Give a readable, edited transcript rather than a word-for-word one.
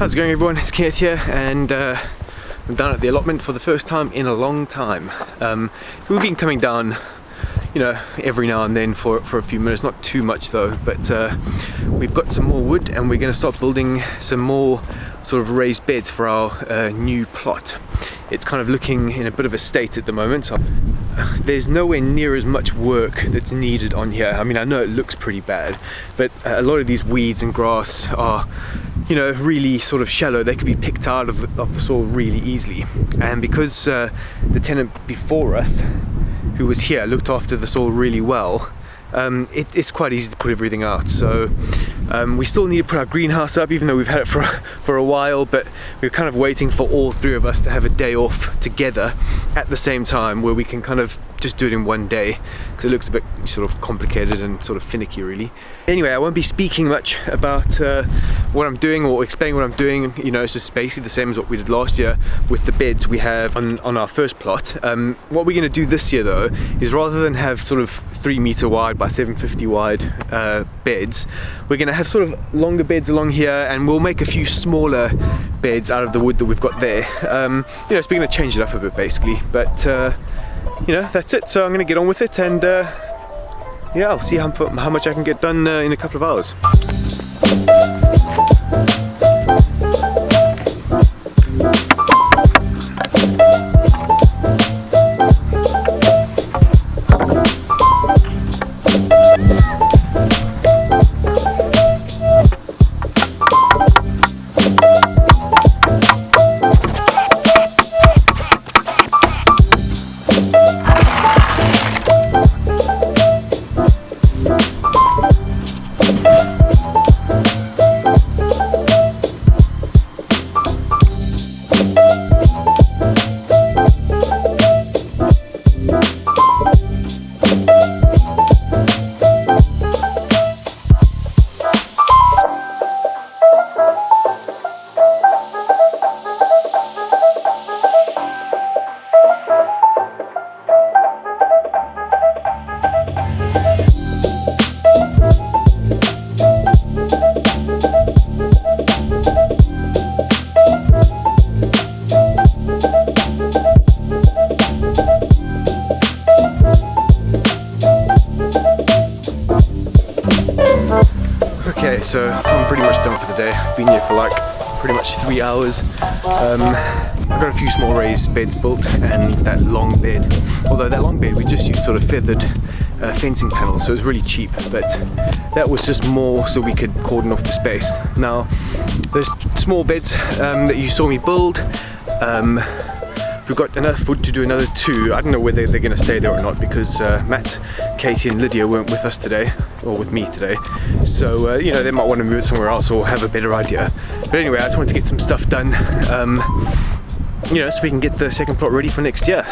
How's it going, everyone? It's Kenneth here, and I'm down at the allotment for the first time in a long time. We've been coming down, you know, every now and then for a few minutes, not too much though, but we've got some more wood and we're going to start building some more sort of raised beds for our new plot. It's kind of looking in a bit of a state at the moment. There's nowhere near as much work that's needed on here. I mean, I know it looks pretty bad, but a lot of these weeds and grass are, you know, really sort of shallow. They could be picked out of the soil really easily. And because the tenant before us, who was here, looked after the soil really well, it's quite easy to put everything out. So we still need to put our greenhouse up, even though we've had it for a while, but we're kind of waiting for all three of us to have a day off together at the same time, where we can kind of just do it in one day, because it looks a bit sort of complicated and sort of finicky really. Anyway, I won't be speaking much about what I'm doing or explaining what I'm doing. You know, it's just basically the same as what we did last year with the beds we have on our first plot. What we're going to do this year though is, rather than have sort of 3 meter wide by 750 wide beds, we're going to have sort of longer beds along here, and we'll make a few smaller beds out of the wood that we've got there. You know, so we're going to change it up a bit basically, but you know, that's it. So I'm going to get on with it, and yeah, I'll see how much I can get done in a couple of hours. Okay, so I'm pretty much done for the day. I've been here for like pretty much 3 hours. I've got a few small raised beds built and that long bed. Although that long bed we just used sort of feathered fencing panels, so it was really cheap, but that was just more so we could cordon off the space. Now, those small beds that you saw me build, we've got enough wood to do another 2. I don't know whether they're going to stay there or not, because Matt, Katie and Lydia weren't with us today, or with me today, so you know, they might want to move it somewhere else or have a better idea. But anyway, I just wanted to get some stuff done, you know, so we can get the second plot ready for next year.